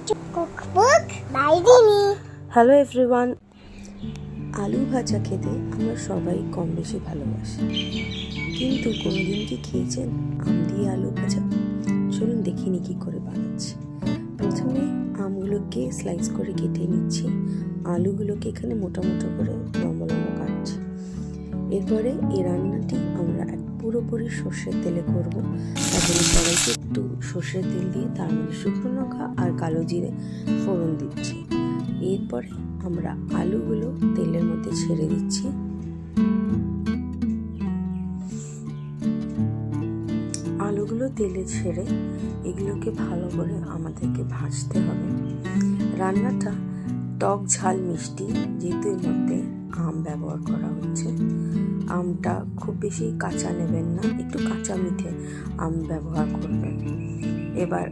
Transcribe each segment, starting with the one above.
Cookbook by দিনি। Hello everyone, আলু ভাজা খেতে আমরা সবাই কম বেশি ভালোবাসি, কিন্তু কোনোদিন কি খেয়েছেন আম দিয়ে আলু ভাজা? চলুন দেখিনি কি করে বানাচ্ছি। প্রথমে আমগুলোকে স্লাইস করে কেটে নিচ্ছি, আলুগুলোকে এখানে মোটা মোটা করে লম্বা লম্বা কাটছি। এরপরে এই রান্নাটি আমরা পুরোপুরি সর্ষের তেলে করব। তারপরে কড়াইতে একটু সর্ষের তেল দিয়ে তার মধ্যে শুকনো লঙ্কা আর কালো জিরে ফোড়ন দিচ্ছি। এরপরে আমরা আলুগুলো তেলের মধ্যে ছেড়ে দিচ্ছি। আলুগুলো তেলে ছেড়ে এগুলোকে ভালো করে আমাদেরকে ভাজতে হবে। রান্নাটা টক ঝাল মিষ্টি, যেহেতু এর মধ্যে আম ব্যবহার করা হচ্ছে। আমটা খুব বেশি কাঁচা নেবেন না, একটু কাঁচা মিঠে আম ব্যবহার করবেন। এবার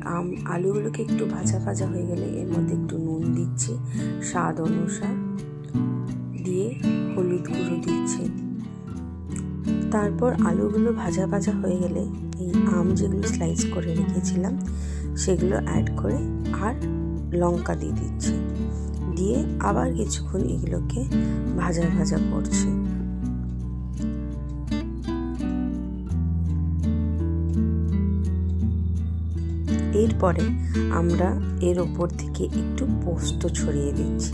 আলুগুলোকে একটু ভাজা ভাজা হয়ে গেলে এর মধ্যে একটু নুন দিচ্ছি স্বাদ অনুসার, দিয়ে হলুদ গুঁড়ো দিচ্ছি। তারপর আলুগুলো ভাজা ভাজা হয়ে গেলে এই আম যেগুলো স্লাইস করে রেখেছিলাম সেগুলো অ্যাড করে আর লঙ্কা দিয়ে দিচ্ছি, দিয়ে আবার কিছুক্ষণ এগুলোকে ভাজা ভাজা করছি। এরপরে আমরা এর ওপর থেকে একটু পোস্ত ছড়িয়ে দিচ্ছি।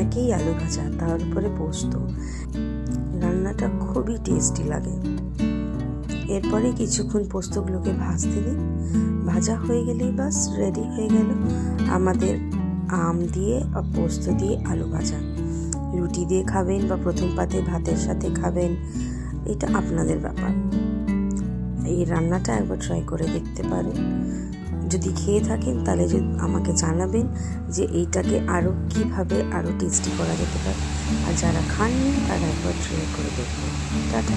একই আলু ভাজা, তার উপরে পোস্ত, রান্নাটা খুবই টেস্টি লাগে। এরপরে কিছুক্ষণ পোস্তগুলোকে ভাজতে দিই। ভাজা হয়ে গেলেই বাস রেডি হয়ে গেল আমাদের আম দিয়ে বা পোস্ত দিয়ে আলু ভাজা। রুটি দিয়ে খাবেন বা প্রথম পাতে ভাতের সাথে খাবেন, এটা আপনাদের ব্যাপার। এই রান্নাটা একবার ট্রাই করে দেখতে পারেন। যদি খেয়ে থাকেন তাহলে আমাকে জানাবেন যে এইটাকে আরও কীভাবে আরও টেস্টি করা যেতে পারে। আর যারা খাননি তারা একবার ট্রাই করে দেখবেন। টাটা।